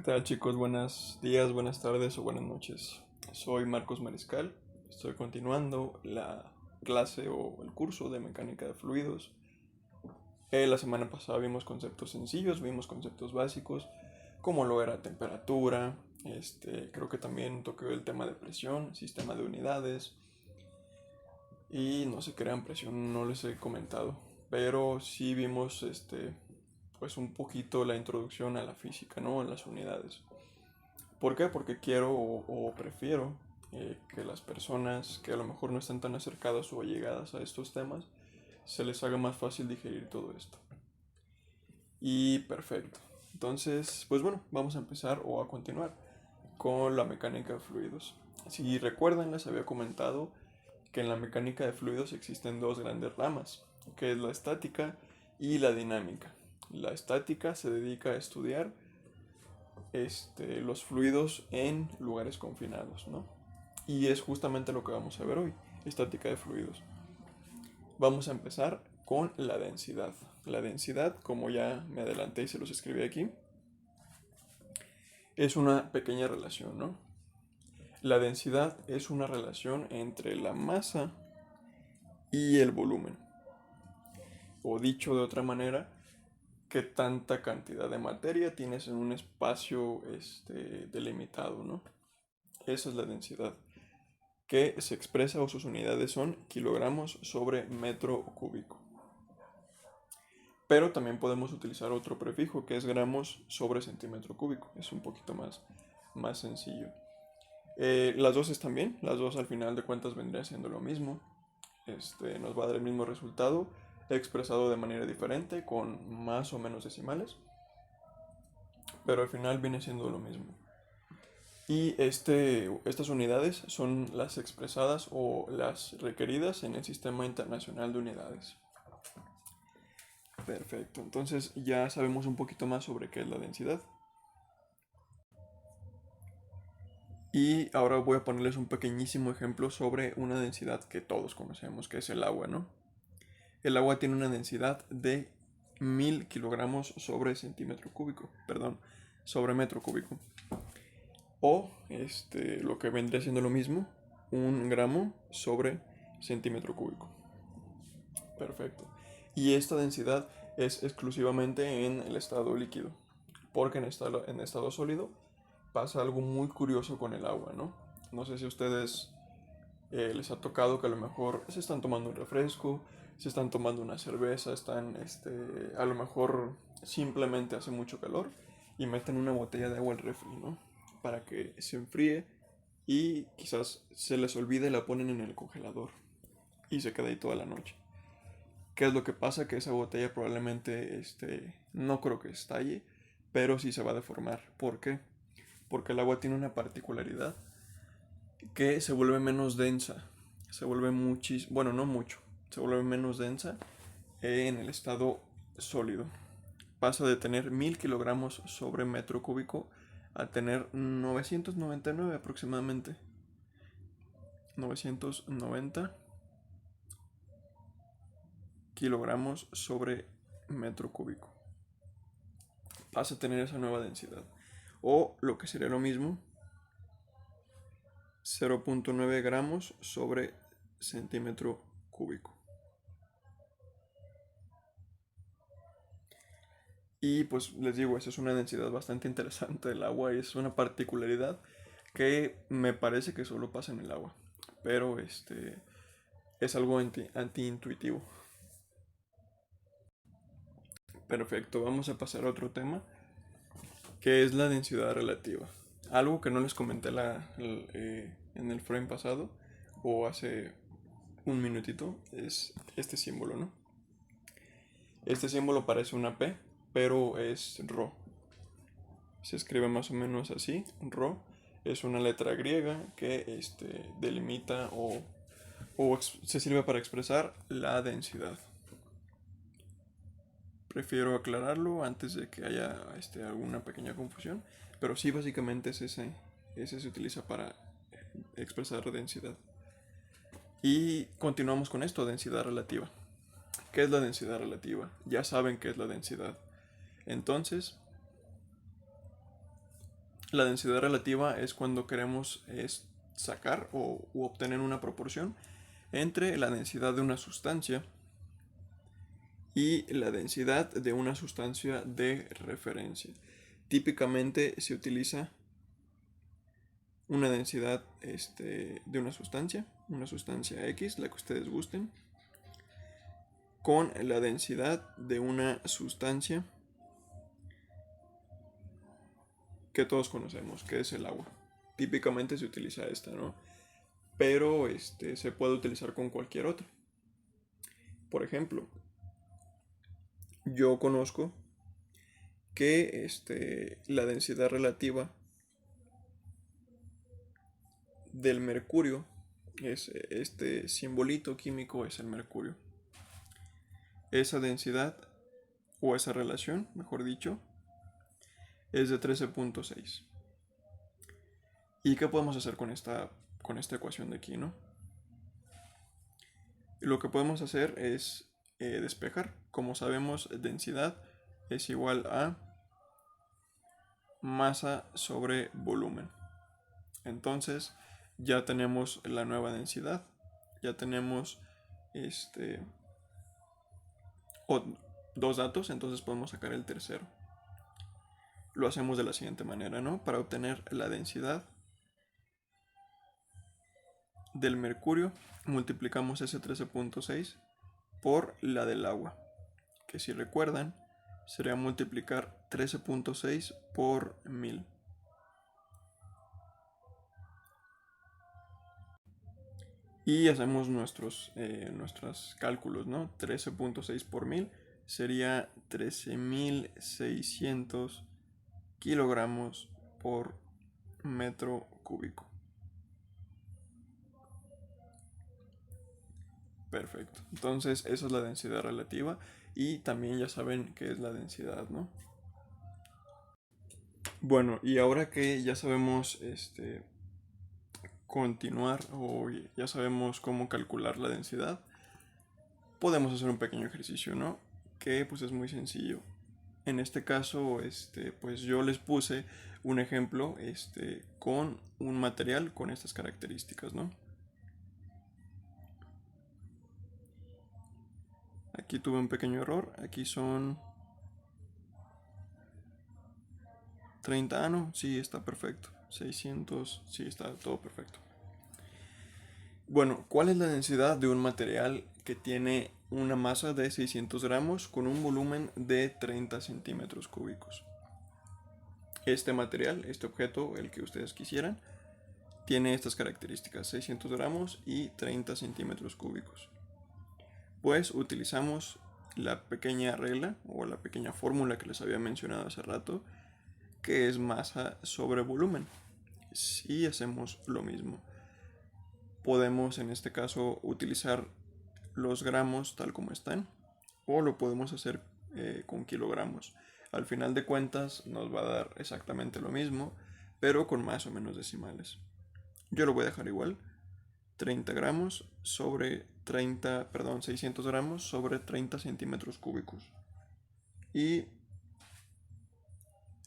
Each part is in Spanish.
¿Qué tal, chicos? Buenos días, buenas tardes o buenas noches. Soy Marcos Mariscal. Estoy continuando la clase o el curso de mecánica de fluidos. La semana pasada vimos conceptos sencillos, vimos conceptos básicos, como lo era temperatura. Creo que también toqué el tema de presión, sistema de unidades. Y no se crean presión, no les he comentado. Pero sí vimos pues un poquito la introducción a la física, ¿no? En las unidades. ¿Por qué? Porque quiero o prefiero que las personas que a lo mejor no están tan acercadas o allegadas a estos temas se les haga más fácil digerir todo esto. Y perfecto. Entonces, pues bueno, vamos a empezar o a continuar con la mecánica de fluidos. Si recuerdan, les había comentado que en la mecánica de fluidos existen dos grandes ramas, que es la estática y la dinámica. La estática se dedica a estudiar los fluidos en lugares confinados, ¿no? Y es justamente lo que vamos a ver hoy, estática de fluidos. Vamos a empezar con la densidad. La densidad, como ya me adelanté y se los escribí aquí, es una pequeña relación, ¿no? La densidad es una relación entre la masa y el volumen. O dicho de otra manera, qué tanta cantidad de materia tienes en un espacio delimitado, ¿no? Esa es la densidad, que se expresa o sus unidades son kilogramos sobre metro cúbico. Pero también podemos utilizar otro prefijo que es gramos sobre centímetro cúbico. Es un poquito más sencillo. Las dos están bien, las dos al final de cuentas vendría siendo lo mismo. Nos va a dar el mismo resultado, expresado de manera diferente, con más o menos decimales. Pero al final viene siendo lo mismo. Y estas unidades son las expresadas o las requeridas en el Sistema Internacional de Unidades. Perfecto, entonces ya sabemos un poquito más sobre qué es la densidad. Y ahora voy a ponerles un pequeñísimo ejemplo sobre una densidad que todos conocemos, que es el agua, ¿no? El agua tiene una densidad de 1000 kilogramos sobre centímetro cúbico, perdón, sobre metro cúbico. O lo que vendría siendo lo mismo, 1 gramo sobre centímetro cúbico. Perfecto. Y esta densidad es exclusivamente en el estado líquido, porque en estado sólido pasa algo muy curioso con el agua, ¿no? No sé si a ustedes les ha tocado que a lo mejor se están tomando un refresco, se están tomando una cerveza, a lo mejor simplemente hace mucho calor y meten una botella de agua al refri, ¿no? Para que se enfríe y quizás se les olvide y la ponen en el congelador y se queda ahí toda la noche. ¿Qué es lo que pasa? Que esa botella probablemente, no creo que estalle, pero sí se va a deformar. ¿Por qué? Porque el agua tiene una particularidad que se vuelve menos densa. Se vuelve muchísimo, bueno, no mucho, se vuelve menos densa en el estado sólido. Pasa de tener 1000 kilogramos sobre metro cúbico a tener 999 aproximadamente. 990 kilogramos sobre metro cúbico. Pasa a tener esa nueva densidad. O lo que sería lo mismo, 0.9 gramos sobre centímetro cúbico. Y pues les digo, esa es una densidad bastante interesante del agua y es una particularidad que me parece que solo pasa en el agua. Pero es algo anti-intuitivo. Perfecto, vamos a pasar a otro tema, que es la densidad relativa. Algo que no les comenté en el frame pasado o hace un minutito es este símbolo, ¿no? Este símbolo parece una P, pero es Rho. Se escribe más o menos así, Rho. Es una letra griega que delimita o se sirve para expresar la densidad. Prefiero aclararlo antes de que haya alguna pequeña confusión, pero sí, básicamente ese se utiliza para expresar densidad. Y continuamos con esto, densidad relativa. ¿Qué es la densidad relativa? Ya saben qué es la densidad. Entonces, La densidad relativa es cuando queremos sacar u obtener una proporción entre la densidad de una sustancia y la densidad de una sustancia de referencia. Típicamente se utiliza una densidad de una sustancia X, la que ustedes gusten, con la densidad de una sustancia que todos conocemos, que es el agua. Típicamente se utiliza esta, ¿no? Pero se puede utilizar con cualquier otra. Por ejemplo, yo conozco que la densidad relativa del mercurio es este simbolito químico es el mercurio. Esa densidad o esa relación, mejor dicho, es de 13.6. ¿Y qué podemos hacer con esta ecuación de aquí, no? Lo que podemos hacer es despejar. Como sabemos, densidad es igual a masa sobre volumen. Entonces ya tenemos la nueva densidad, ya tenemos dos datos, entonces podemos sacar el tercero. Lo hacemos de la siguiente manera, ¿no? Para obtener la densidad del mercurio, multiplicamos ese 13.6 por la del agua, que si recuerdan, sería multiplicar 13.6 por 1000. Y hacemos nuestros cálculos, ¿no? 13.6 por 1000 sería 13.600 kilogramos por metro cúbico. Perfecto. Entonces esa es la densidad relativa y también ya saben qué es la densidad, ¿no? Bueno, y ahora que ya sabemos continuar o ya sabemos cómo calcular la densidad, podemos hacer un pequeño ejercicio, ¿no? Que pues es muy sencillo. En este caso, pues yo les puse un ejemplo con un material con estas características, ¿no? Aquí tuve un pequeño error, aquí son 30, no, sí, está perfecto. 600, sí, está todo perfecto. Bueno, ¿cuál es la densidad de un material que tiene una masa de 600 gramos con un volumen de 30 centímetros cúbicos? Este material, este objeto, el que ustedes quisieran, tiene estas características, 600 gramos y 30 centímetros cúbicos. Pues utilizamos la pequeña regla o la pequeña fórmula que les había mencionado hace rato, que es masa sobre volumen. Si hacemos lo mismo, podemos en este caso utilizar los gramos tal como están, o lo podemos hacer con kilogramos. Al final de cuentas nos va a dar exactamente lo mismo, pero con más o menos decimales. Yo lo voy a dejar igual, 30 gramos sobre 600 gramos sobre 30 centímetros cúbicos. Y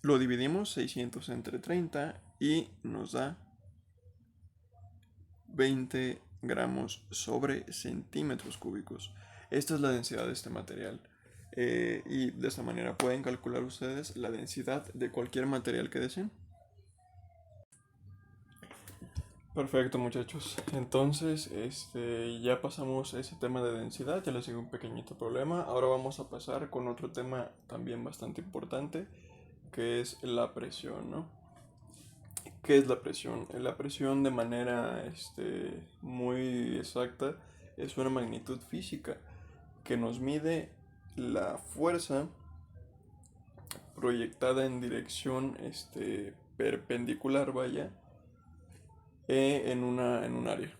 lo dividimos 600 entre 30 y nos da 20 gramos sobre centímetros cúbicos. Esta es la densidad de este material. Y de esta manera pueden calcular ustedes la densidad de cualquier material que deseen. Perfecto, muchachos. Entonces, ya pasamos ese tema de densidad, ya les digo un pequeñito problema. Ahora vamos a pasar con otro tema también bastante importante, que es la presión, ¿no? ¿Qué es la presión? La presión de manera muy exacta es una magnitud física que nos mide la fuerza proyectada en dirección perpendicular, vaya, en un área.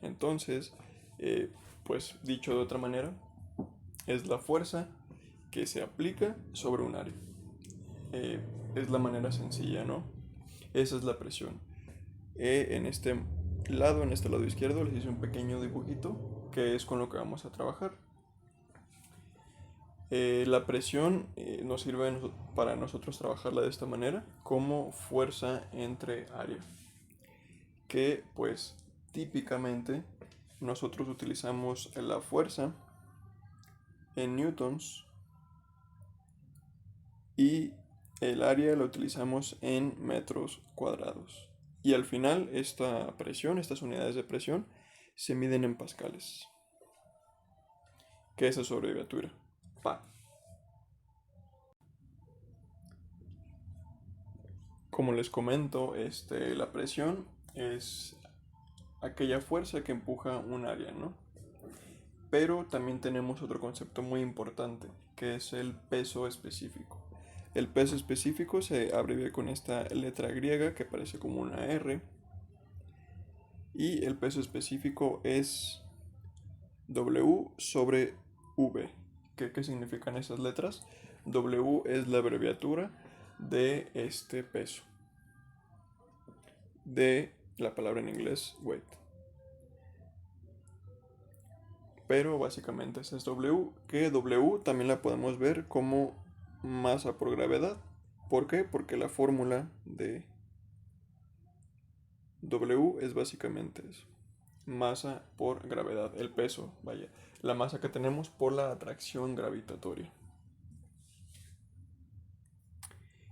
Entonces, pues dicho de otra manera, es la fuerza que se aplica sobre un área. Es la manera sencilla, ¿no? Esa es la presión. En este lado izquierdo, les hice un pequeño dibujito que es con lo que vamos a trabajar. La presión nos sirve para nosotros trabajarla de esta manera como fuerza entre área, que pues típicamente nosotros utilizamos la fuerza en newtons y el área lo utilizamos en metros cuadrados. Y al final esta presión, estas unidades de presión, se miden en pascales, que es su abreviatura, Pa. Como les comento, la presión es aquella fuerza que empuja un área, ¿no? Pero también tenemos otro concepto muy importante, que es el peso específico. El peso específico se abrevia con esta letra griega que parece como una R. Y el peso específico es W sobre V. ¿Qué significan esas letras? W es la abreviatura de este peso, de la palabra en inglés weight. Pero básicamente esa es W, que W también la podemos ver como masa por gravedad. ¿Por qué? Porque la fórmula de W es básicamente eso. Masa por gravedad, el peso, vaya, la masa que tenemos por la atracción gravitatoria.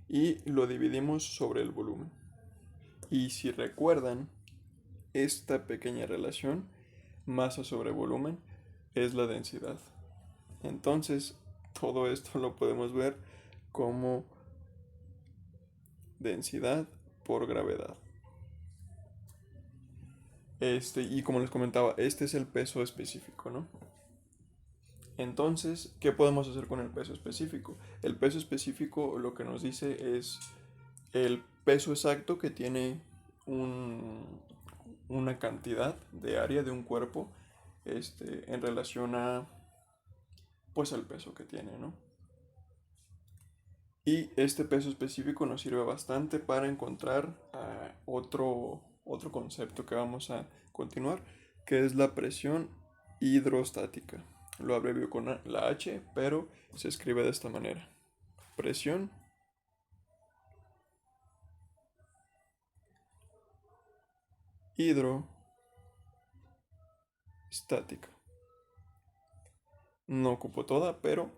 Y lo dividimos sobre el volumen. Y si recuerdan, esta pequeña relación, masa sobre volumen, es la densidad. Entonces, todo esto lo podemos ver como densidad por gravedad. Y como les comentaba, este es el peso específico, ¿no? Entonces, ¿qué podemos hacer con el peso específico? El peso específico lo que nos dice es el peso exacto que tiene una cantidad de área de un cuerpo en relación a pues el peso que tiene, ¿no? Y este peso específico nos sirve bastante para encontrar otro concepto que vamos a continuar, que es la presión hidrostática. Lo abrevio con la H, pero se escribe de esta manera. Presión hidrostática. No ocupo toda, pero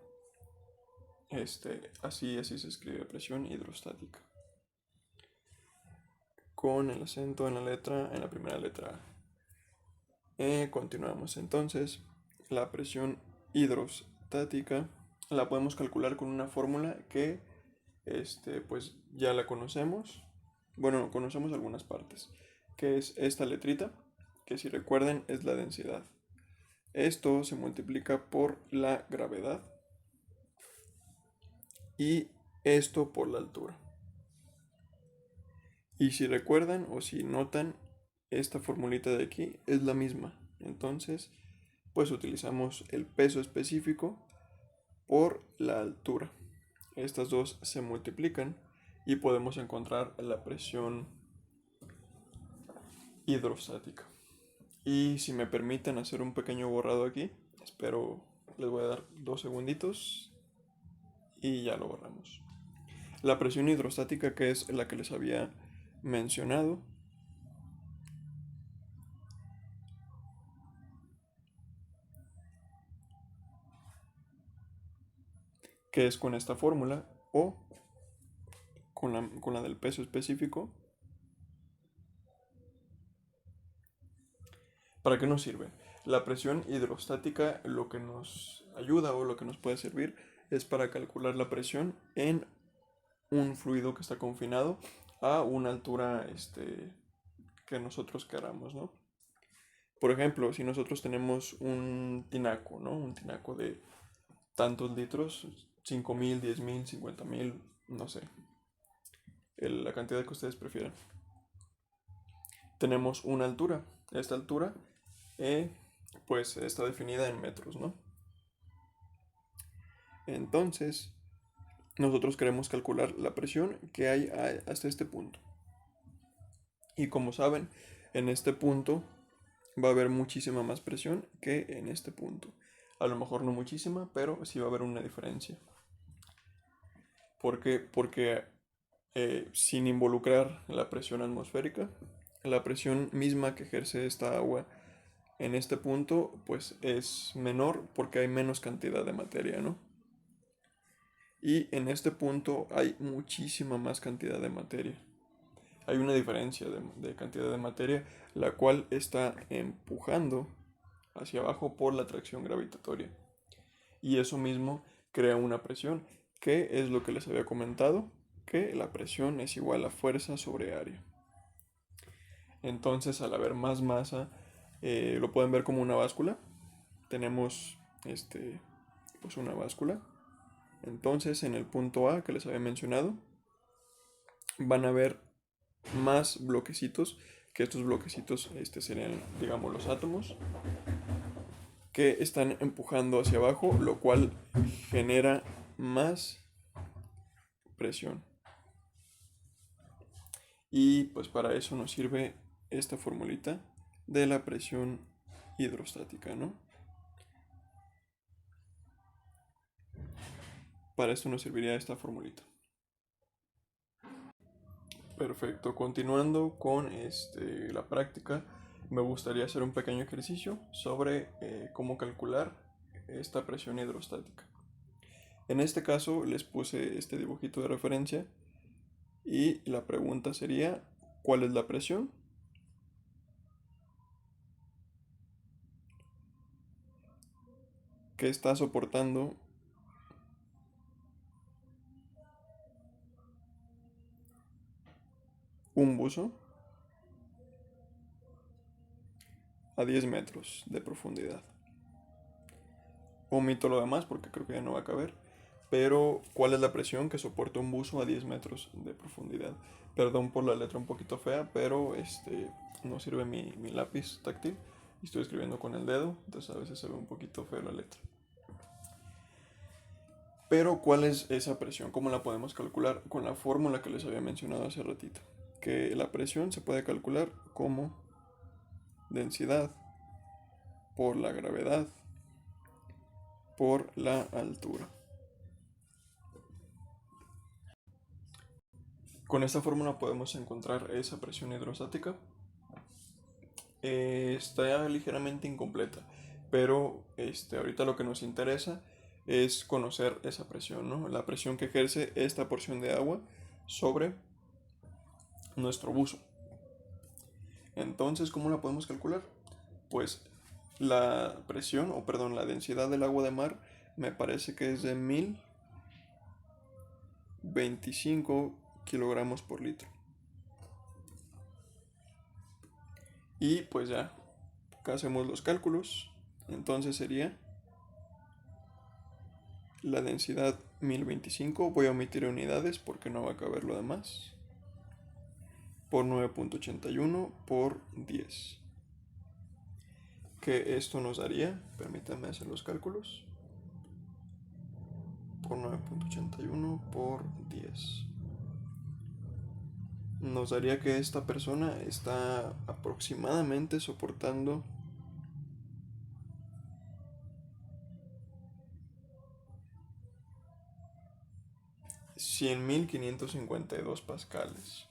así se escribe presión hidrostática. Con el acento en la primera letra. Continuamos entonces. La presión hidrostática la podemos calcular con una fórmula que pues ya la conocemos. Bueno, conocemos algunas partes, que es esta letrita, que si recuerden es la densidad. Esto se multiplica por la gravedad y esto por la altura. Y si recuerdan o si notan, esta formulita de aquí es la misma. Entonces, pues utilizamos el peso específico por la altura. Estas dos se multiplican y podemos encontrar la presión hidrostática. Y si me permiten hacer un pequeño borrado aquí, espero, les voy a dar 2 segunditos y ya lo borramos. La presión hidrostática, que es la que les había mencionado, que es con esta fórmula o con la del peso específico. ¿Para qué nos sirve? La presión hidrostática lo que nos ayuda o lo que nos puede servir es para calcular la presión en un fluido que está confinado a una altura que nosotros queramos, ¿no? Por ejemplo, si nosotros tenemos un tinaco, ¿no? Un tinaco de tantos litros, 5,000, 10,000, 50,000, no sé, la cantidad que ustedes prefieran. Tenemos una altura. Esta altura, pues, está definida en metros, ¿no? Entonces, nosotros queremos calcular la presión que hay hasta este punto. Y como saben, en este punto va a haber muchísima más presión que en este punto. A lo mejor no muchísima, pero sí va a haber una diferencia. ¿Por qué? Porque sin involucrar la presión atmosférica, la presión misma que ejerce esta agua en este punto, pues es menor porque hay menos cantidad de materia, ¿no? Y en este punto hay muchísima más cantidad de materia. Hay una diferencia de cantidad de materia, la cual está empujando hacia abajo por la atracción gravitatoria. Y eso mismo crea una presión, que es lo que les había comentado, que la presión es igual a fuerza sobre área. Entonces, al haber más masa, lo pueden ver como una báscula. Tenemos pues una báscula. Entonces, en el punto A que les había mencionado, van a ver más bloquecitos, que estos bloquecitos serían, digamos, los átomos, que están empujando hacia abajo, lo cual genera más presión. Y pues para eso nos sirve esta formulita de la presión hidrostática, ¿no? Para esto nos serviría esta formulita. Perfecto, continuando con la práctica, me gustaría hacer un pequeño ejercicio sobre cómo calcular esta presión hidrostática. En este caso les puse este dibujito de referencia y la pregunta sería, ¿cuál es la presión? Que está soportando un buzo a 10 metros de profundidad. Omito lo demás porque creo que ya no va a caber. Pero, ¿cuál es la presión que soporta un buzo a 10 metros de profundidad? Perdón por la letra un poquito fea, pero no sirve mi lápiz táctil. Y estoy escribiendo con el dedo, entonces a veces se ve un poquito fea la letra. Pero, ¿cuál es esa presión? ¿Cómo la podemos calcular? Con la fórmula que les había mencionado hace ratito. Que la presión se puede calcular como densidad por la gravedad por la altura. Con esta fórmula podemos encontrar esa presión hidrostática. Está ligeramente incompleta, pero ahorita lo que nos interesa es conocer esa presión, ¿no? La presión que ejerce esta porción de agua sobre nuestro buzo. Entonces, ¿cómo la podemos calcular? Pues la presión, o perdón, la densidad del agua de mar me parece que es de 1025 kilogramos por litro. Y pues ya, acá hacemos los cálculos. Entonces sería la densidad 1025. Voy a omitir unidades porque no va a caber lo demás. Por 9.81 por 10. Que esto nos daría, permítanme hacer los cálculos. Por 9.81 por 10. Nos daría que esta persona está aproximadamente soportando 100.552 pascales.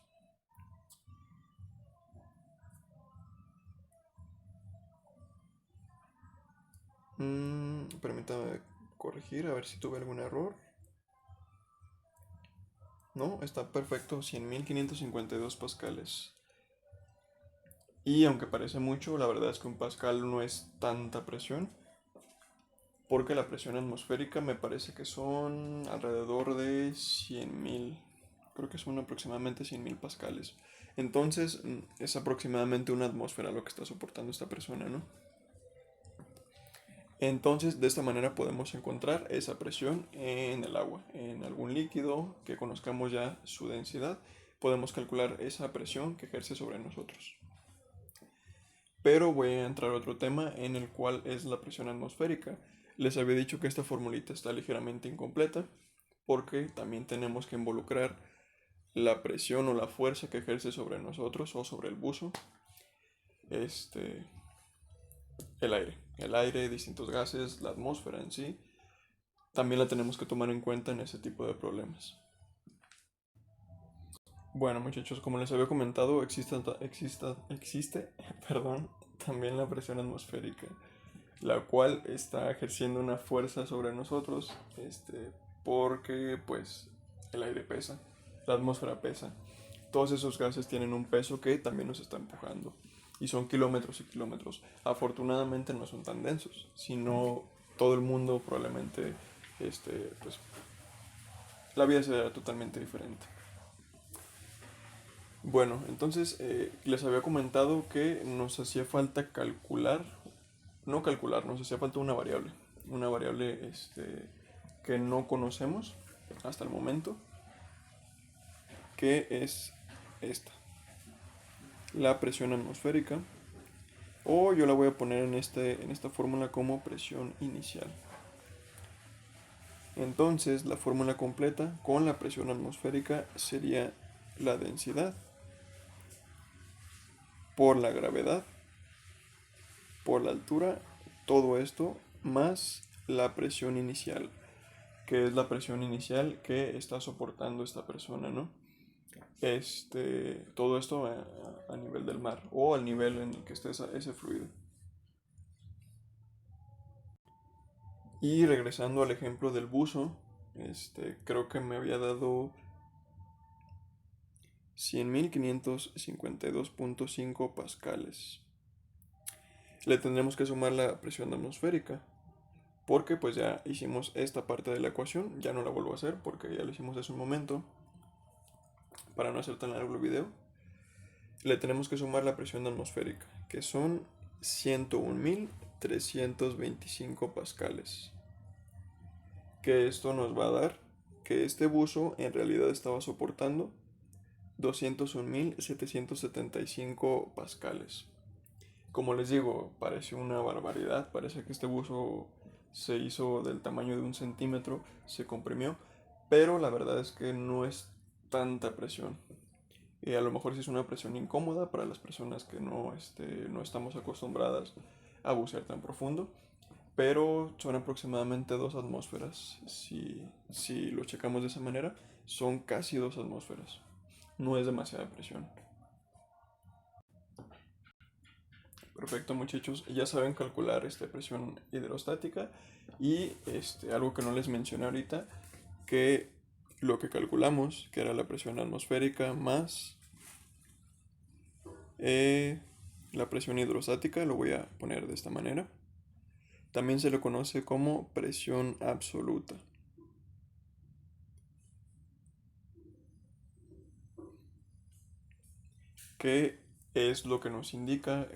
Permítame corregir, a ver si tuve algún error. No, está perfecto, 100.552 pascales. Y aunque parece mucho, la verdad es que un pascal no es tanta presión. Porque la presión atmosférica me parece que son alrededor de 100.000. Creo que son aproximadamente 100.000 pascales. Entonces es aproximadamente una atmósfera lo que está soportando esta persona, ¿no? Entonces, de esta manera podemos encontrar esa presión en el agua, en algún líquido que conozcamos ya su densidad, podemos calcular esa presión que ejerce sobre nosotros. Pero voy a entrar a otro tema en el cual es la presión atmosférica. Les había dicho que esta formulita está ligeramente incompleta porque también tenemos que involucrar la presión o la fuerza que ejerce sobre nosotros o sobre el buzo. El aire, distintos gases, la atmósfera en sí, también la tenemos que tomar en cuenta en ese tipo de problemas. Bueno, muchachos, como les había comentado, existe perdón, también la presión atmosférica, la cual está ejerciendo una fuerza sobre nosotros, porque pues el aire pesa, la atmósfera pesa. Todos esos gases tienen un peso que también nos está empujando. Y son kilómetros y kilómetros. Afortunadamente no son tan densos, sino todo el mundo probablemente, pues la vida será totalmente diferente. Bueno, entonces les había comentado que nos hacía falta calcular, no calcular, nos hacía falta una variable que no conocemos hasta el momento, que es esta, la presión atmosférica, o yo la voy a poner en esta fórmula como presión inicial. Entonces la fórmula completa con la presión atmosférica sería la densidad por la gravedad por la altura, todo esto más la presión inicial, que es la presión inicial que está soportando esta persona, ¿no? Todo esto a nivel del mar o al nivel en el que esté ese fluido. Y regresando al ejemplo del buzo, creo que me había dado 100.552.5 pascales. Le tendremos que sumar la presión atmosférica, porque pues ya hicimos esta parte de la ecuación, ya no la vuelvo a hacer porque ya lo hicimos hace un momento, para no hacer tan largo el video. Le tenemos que sumar la presión atmosférica, que son 101.325 pascales, que esto nos va a dar que este buzo en realidad estaba soportando 201.775 pascales. Como les digo, parece una barbaridad, parece que este buzo se hizo del tamaño de 1 centímetro, se comprimió, pero la verdad es que no es tanta presión. Y a lo mejor sí es una presión incómoda para las personas que no estamos acostumbradas a bucear tan profundo, pero son aproximadamente 2 atmósferas. Si lo checamos de esa manera, son casi 2 atmósferas. No es demasiada presión. Perfecto, muchachos. Ya saben calcular presión hidrostática y algo que no les mencioné ahorita, que lo que calculamos, que era la presión atmosférica más la presión hidrostática, lo voy a poner de esta manera. También se le conoce como presión absoluta. Que es lo que nos indica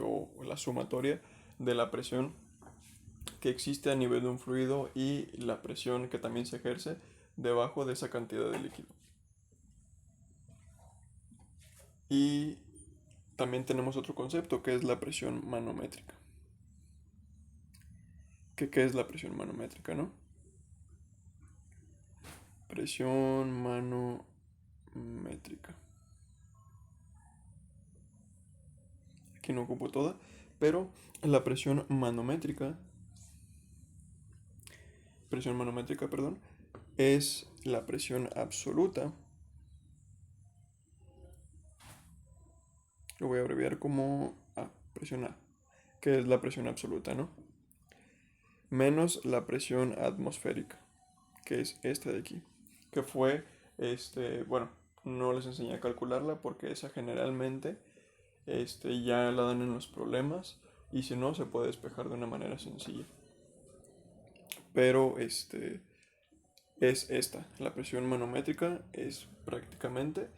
o la sumatoria de la presión que existe a nivel de un fluido y la presión que también se ejerce debajo de esa cantidad de líquido. Y también tenemos otro concepto que es la presión manométrica. ¿Qué es la presión manométrica, no? Presión manométrica. Aquí no ocupo toda, pero la presión manométrica, perdón, es la presión absoluta. Lo voy a abreviar como presión A, que es la presión absoluta, ¿no? Menos la presión atmosférica, que es esta de aquí, que fue, bueno, no les enseñé a calcularla porque esa generalmente, ya la dan en los problemas y si no se puede despejar de una manera sencilla. Pero, es esta, la presión manométrica es prácticamente,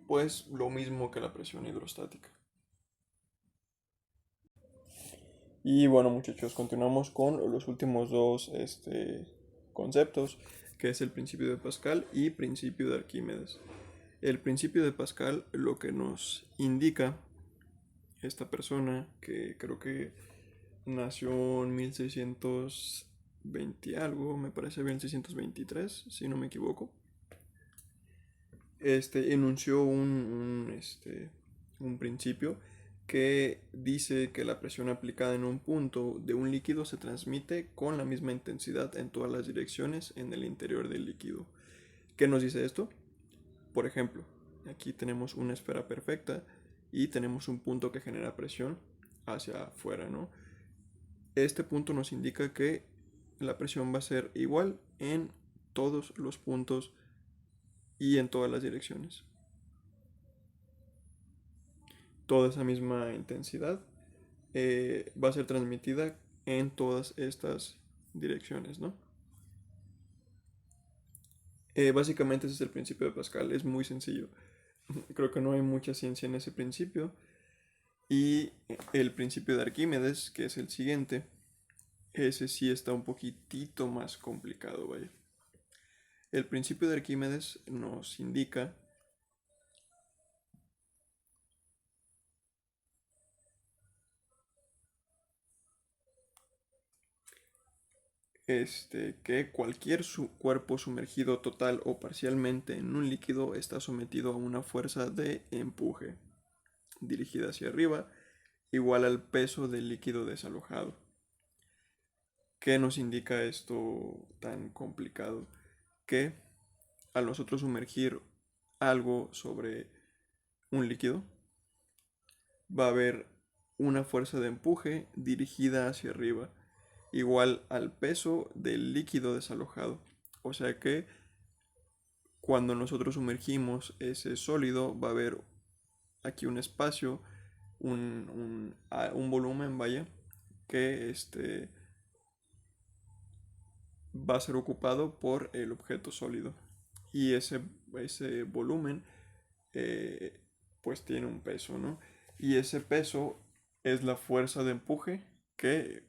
pues, lo mismo que la presión hidrostática. Y bueno, muchachos, continuamos con los últimos dos conceptos, que es el principio de Pascal y principio de Arquímedes. El principio de Pascal lo que nos indica esta persona, que creo que nació en 1620 algo, me parece 1623, si no me equivoco, enunció un principio que dice que la presión aplicada en un punto de un líquido se transmite con la misma intensidad en todas las direcciones en el interior del líquido. ¿Qué nos dice esto? Por ejemplo, aquí tenemos una esfera perfecta y tenemos un punto que genera presión hacia afuera, ¿no? Este punto nos indica que la presión va a ser igual en todos los puntos y en todas las direcciones. Toda esa misma intensidad va a ser transmitida en todas estas direcciones, ¿no? Básicamente ese es el principio de Pascal, es muy sencillo. Creo que no hay mucha ciencia en ese principio. Y el principio de Arquímedes, que es el siguiente, ese sí está un poquitito más complicado, vaya. El principio de Arquímedes nos indica que cualquier cuerpo sumergido total o parcialmente en un líquido está sometido a una fuerza de empuje dirigida hacia arriba igual al peso del líquido desalojado. ¿Qué nos indica esto tan complicado? Que al nosotros sumergir algo sobre un líquido, va a haber una fuerza de empuje dirigida hacia arriba, igual al peso del líquido desalojado. O sea que cuando nosotros sumergimos ese sólido, va a haber aquí un espacio, un volumen, vaya, que va a ser ocupado por el objeto sólido. Y ese volumen eh, pues tiene un peso, ¿no? Y ese peso es la fuerza de empuje que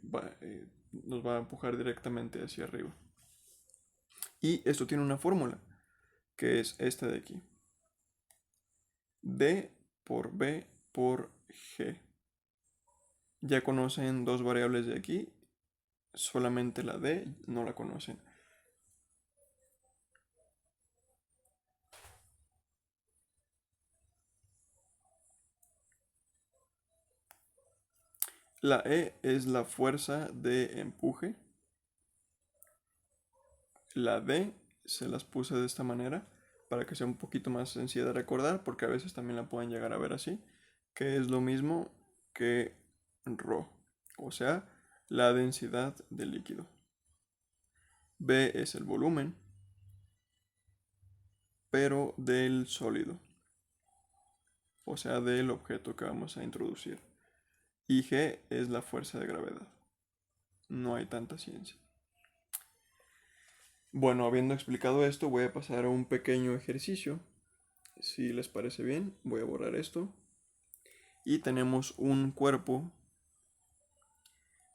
nos va a empujar directamente hacia arriba. Y esto tiene una fórmula, que es esta de aquí. D por B por G. Ya conocen dos variables de aquí, solamente la D no la conocen. La E es la fuerza de empuje. La D se las puse de esta manera para que sea un poquito más sencilla de recordar, porque a veces también la pueden llegar a ver así, que es lo mismo que ρ, o sea, la densidad del líquido. B es el volumen, pero del sólido, o sea, del objeto que vamos a introducir. Y G es la fuerza de gravedad. No hay tanta ciencia. Bueno, habiendo explicado esto, voy a pasar a un pequeño ejercicio. Si les parece bien, voy a borrar esto. Y tenemos un cuerpo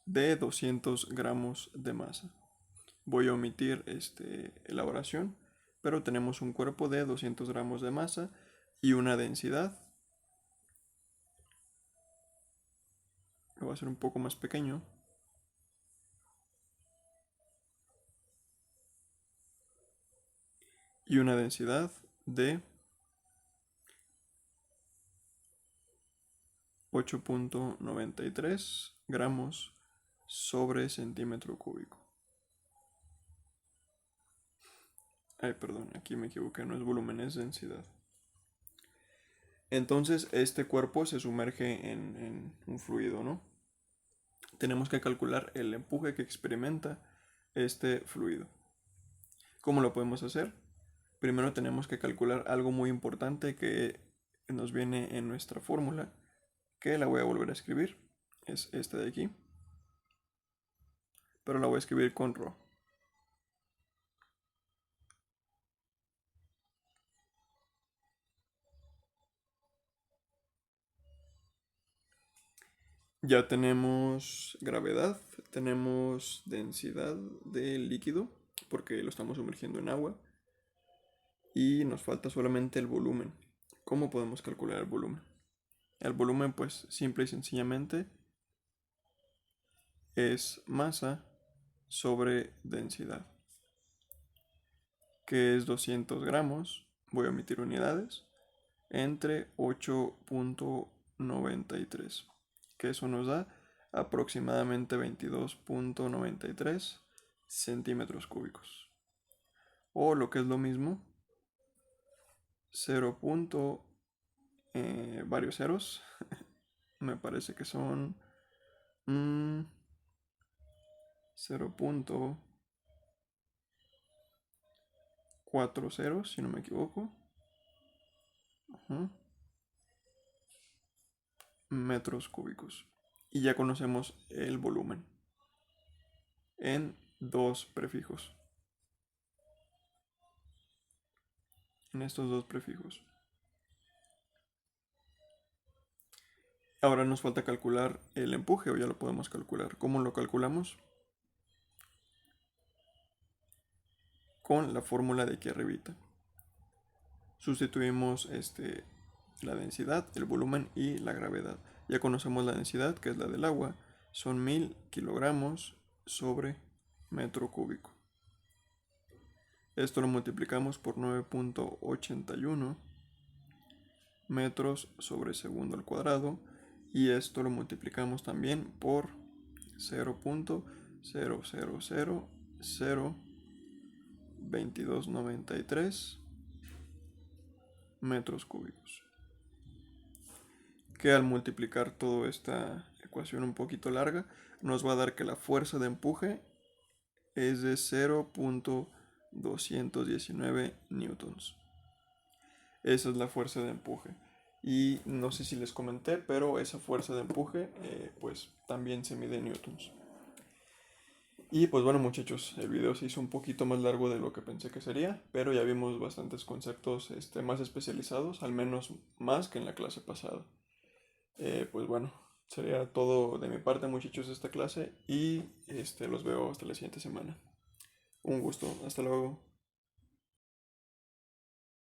de 200 gramos de masa. Voy a omitir elaboración, pero tenemos un cuerpo de 200 gramos de masa y una densidad. Lo voy a hacer un poco más pequeño. Y una densidad de 8.93 gramos sobre centímetro cúbico. Ay, perdón, aquí me equivoqué, no es volumen, es densidad. Entonces, este cuerpo se sumerge en un fluido, ¿no? Tenemos que calcular el empuje que experimenta este fluido. ¿Cómo lo podemos hacer? Primero tenemos que calcular algo muy importante que nos viene en nuestra fórmula, que la voy a volver a escribir. Es esta de aquí, pero la voy a escribir con ρ. Ya tenemos gravedad, tenemos densidad del líquido, porque lo estamos sumergiendo en agua, y nos falta solamente el volumen. ¿Cómo podemos calcular el volumen? El volumen, pues simple y sencillamente, es masa sobre densidad, que es 200 gramos, voy a omitir unidades, entre 8.93 22.93, que eso nos da aproximadamente 22.93 centímetros cúbicos. O lo que es lo mismo, 0. Varios ceros, me parece que son 0.4 ceros, si no me equivoco. Ajá. Metros cúbicos. Y ya conocemos el volumen en dos prefijos. En estos dos prefijos. Ahora nos falta calcular el empuje, o ya lo podemos calcular. ¿Cómo lo calculamos? Con la fórmula de aquí arribita. Sustituimos la densidad, el volumen y la gravedad. Ya conocemos la densidad, que es la del agua. Son 1000 kilogramos sobre metro cúbico. Esto lo multiplicamos por 9.81 metros sobre segundo al cuadrado. Y esto lo multiplicamos también por 0.0002293 metros cúbicos. Que al multiplicar toda esta ecuación un poquito larga, nos va a dar que la fuerza de empuje es de 0.219 newtons. Esa es la fuerza de empuje. Y no sé si les comenté, pero esa fuerza de empuje pues también se mide en newtons. Y pues bueno muchachos, el video se hizo un poquito más largo de lo que pensé que sería, pero ya vimos bastantes conceptos más especializados, al menos más que en la clase pasada. Pues bueno, sería todo de mi parte muchachos esta clase y los veo hasta la siguiente semana. Un gusto, hasta luego.